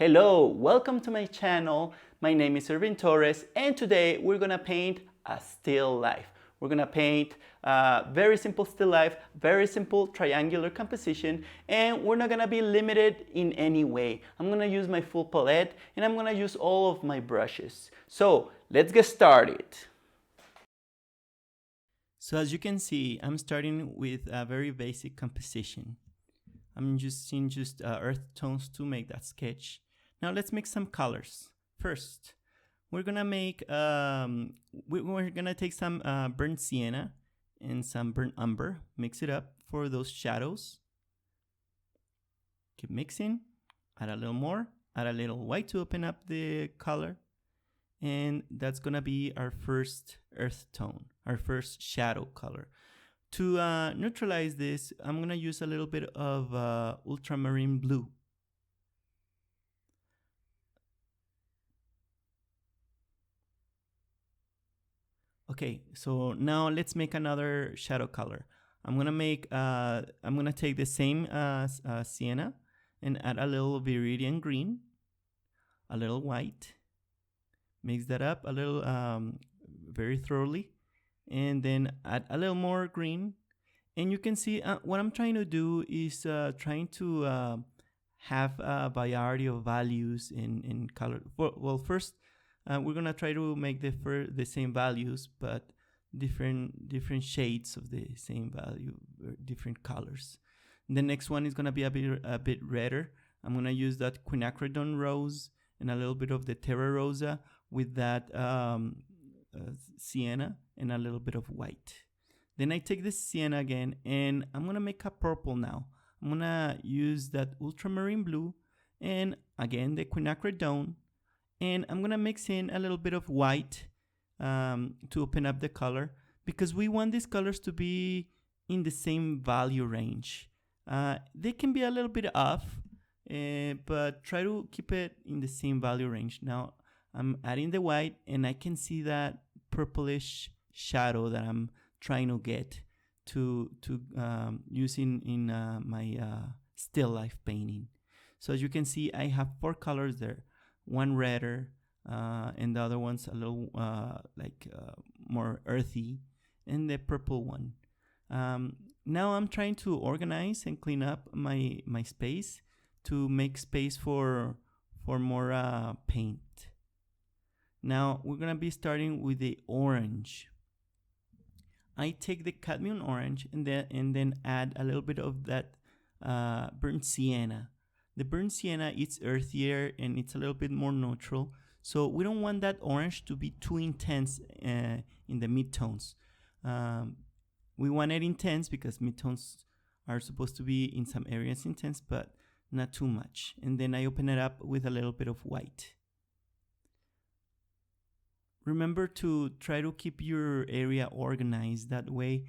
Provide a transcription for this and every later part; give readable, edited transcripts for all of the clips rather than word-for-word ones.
Hello, welcome to my channel. My name is Ervin Torres and today we're gonna paint a still life. We're gonna paint a very simple still life, very simple triangular composition, and we're not gonna be limited in any way. I'm gonna use my full palette and I'm gonna use all of my brushes. So let's get started. So as you can see, I'm starting with a very basic composition. I'm using just earth tones to make that sketch. Now let's make some colors. First, we're gonna make we're gonna take some burnt sienna and some burnt umber, mix it up for those shadows. Keep mixing, add a little more, add a little white to open up the color, and that's gonna be our first earth tone, our first shadow color. To neutralize this, I'm gonna use a little bit of ultramarine blue. Okay, so now let's make another shadow color. I'm gonna take the same sienna and add a little viridian green, a little white, mix that up a little very thoroughly, and then add a little more green. And you can see what I'm trying to do is trying to have a variety of values in color. Well, first we're gonna try to make the same values, but different shades of the same value, different colors. And the next one is gonna be a bit redder. I'm gonna use that quinacridone rose and a little bit of the terra rosa with that sienna and a little bit of white. Then I take this sienna again and I'm gonna make a purple now. I'm gonna use that ultramarine blue and again the quinacridone, and I'm gonna mix in a little bit of white to open up the color because we want these colors to be in the same value range. They can be a little bit off, but try to keep it in the same value range. Now I'm adding the white and I can see that purplish shadow that I'm trying to get to use in my still life painting. So as you can see, I have 4 colors there, one redder and the other one's a little more earthy, and the purple one. Now I'm trying to organize and clean up my space to make space for more paint. Now we're gonna be starting with the orange. I take the cadmium orange and then add a little bit of that burnt sienna. The burnt sienna, it's earthier and it's a little bit more neutral. So we don't want that orange to be too intense in the midtones. We want it intense because midtones are supposed to be in some areas intense, but not too much. And then I open it up with a little bit of white. Remember to try to keep your area organized. That way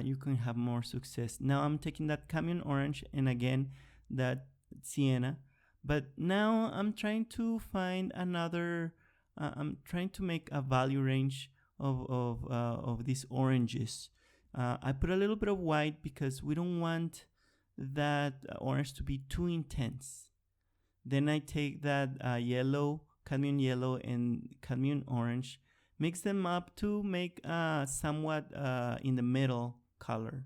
you can have more success. Now I'm taking that cadmium orange and again that sienna, but now I'm trying to find another. I'm trying to make a value range of these oranges. I put a little bit of white because we don't want that orange to be too intense. Then I take that yellow, cadmium yellow and cadmium orange, mix them up to make somewhat in the middle color.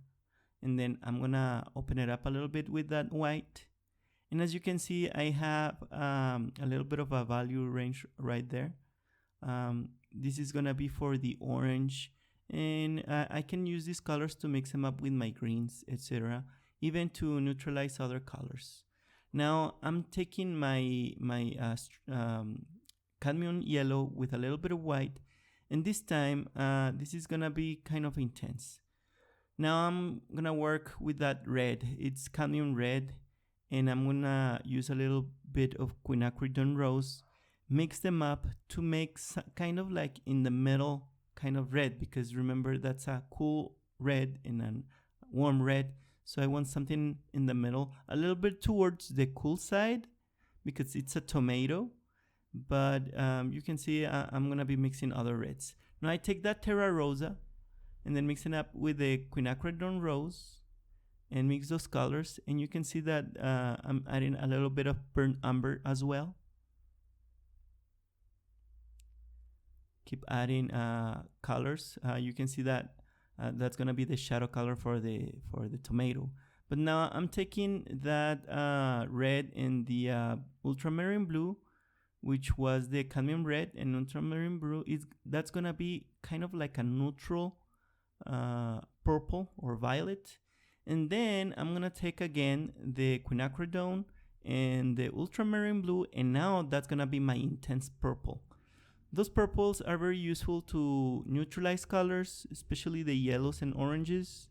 And then I'm gonna open it up a little bit with that white. And as you can see, I have a little bit of a value range right there. This is gonna be for the orange, and I can use these colors to mix them up with my greens, etc., even to neutralize other colors. Now I'm taking my cadmium yellow with a little bit of white, and this time this is gonna be kind of intense. Now I'm gonna work with that red. It's cadmium red, and I'm gonna use a little bit of quinacridone rose, mix them up to make kind of like in the middle kind of red, because remember that's a cool red and a warm red. So I want something in the middle, a little bit towards the cool side because it's a tomato, but you can see I'm gonna be mixing other reds. Now I take that terra rosa and then mix it up with the quinacridone rose and mix those colors, and you can see that I'm adding a little bit of burnt umber as well. keep adding colors. You can see that that's gonna be the shadow color for the tomato. But now I'm taking that red and the ultramarine blue, which was the cadmium red, and ultramarine blue that's gonna be kind of like a neutral purple or violet. And then I'm gonna take again the quinacridone and the ultramarine blue, and now that's gonna be my intense purple. Those purples are very useful to neutralize colors, especially the yellows and oranges,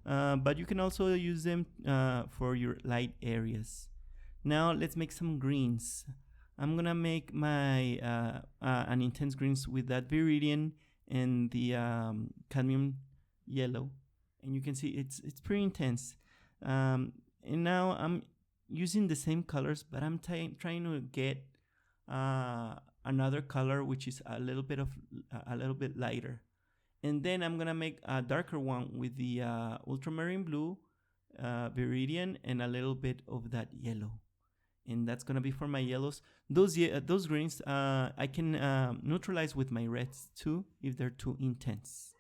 but you can also use them for your light areas. Now let's make some greens. I'm gonna make my an intense greens with that viridian and the cadmium yellow, and you can see it's pretty intense. And now I'm using the same colors, but I'm trying to get another color which is a little bit lighter. And then I'm gonna make a darker one with the ultramarine blue, viridian, and a little bit of that yellow. And that's gonna be for my yellows. Those greens I can neutralize with my reds too if they're too intense.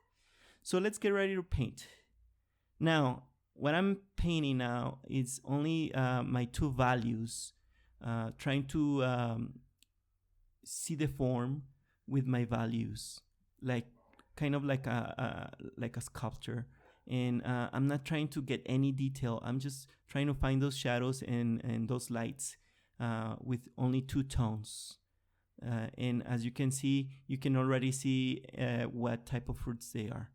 So let's get ready to paint. Now, what I'm painting now is only my two values, trying to see the form with my values, like kind of like a sculpture. And I'm not trying to get any detail. I'm just trying to find those shadows and those lights with only two tones. And as you can see, you can already see what type of fruits they are.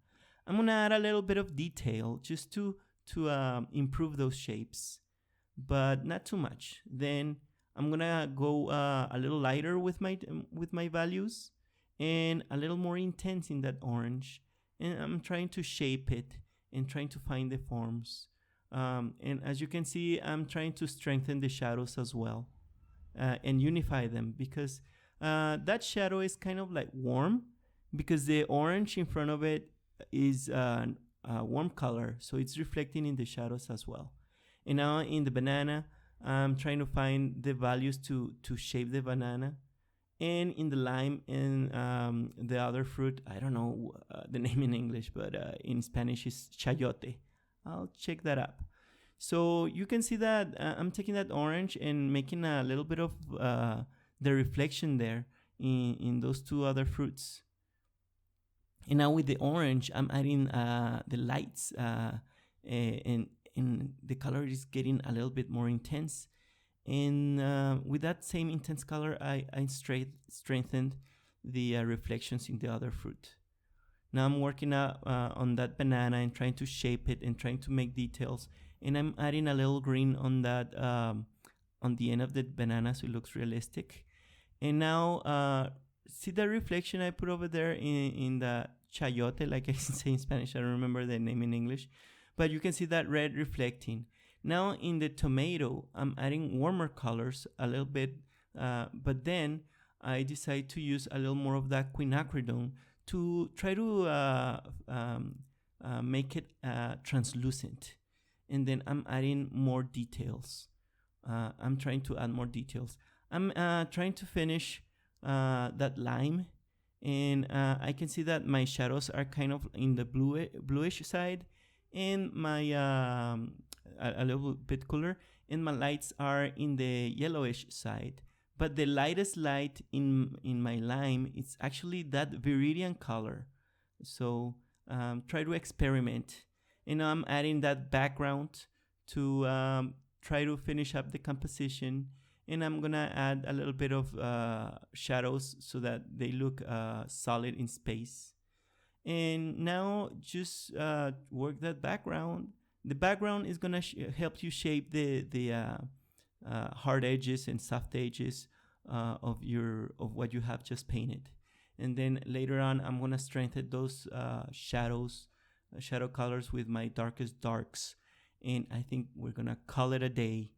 I'm gonna add a little bit of detail just to improve those shapes, but not too much. Then I'm gonna go a little lighter with my values and a little more intense in that orange. And I'm trying to shape it and trying to find the forms. And as you can see, I'm trying to strengthen the shadows as well and unify them, because that shadow is kind of like warm, because the orange in front of it is a warm color, so it's reflecting in the shadows as well. And now in the banana, I'm trying to find the values to shape the banana. And in the lime and the other fruit, I don't know the name in English, but in Spanish is chayote. I'll check that up. So you can see that I'm taking that orange and making a little bit of the reflection there in those two other fruits. And now with the orange, I'm adding the lights, and the color is getting a little bit more intense. And with that same intense color, I strengthened the reflections in the other fruit. Now I'm working on that banana and trying to shape it and trying to make details. And I'm adding a little green on that on the end of the banana, so it looks realistic. And now see the reflection I put over there in the chayote, like I say in Spanish. I don't remember the name in English, but you can see that red reflecting. Now in the tomato, I'm adding warmer colors a little bit, but then I decide to use a little more of that quinacridone to try to make it translucent. And then I'm adding more details. I'm trying to add more details. I'm trying to finish that lime, and I can see that my shadows are kind of in the bluish side, and my a little bit cooler, and my lights are in the yellowish side. But the lightest light in my lime is actually that viridian color. So try to experiment. And now I'm adding that background to try to finish up the composition. And I'm gonna add a little bit of shadows so that they look solid in space. And now just work that background. The background is gonna help you shape the hard edges and soft edges of what you have just painted. And then later on, I'm gonna strengthen those shadow colors with my darkest darks. And I think we're gonna call it a day.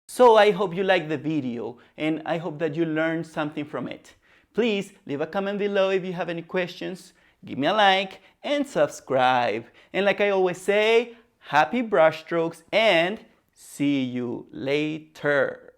So I hope you liked the video, and I hope that you learned something from it. Please leave a comment below if you have any questions, give me a like, and subscribe. And like I always say, happy brush strokes, and see you later.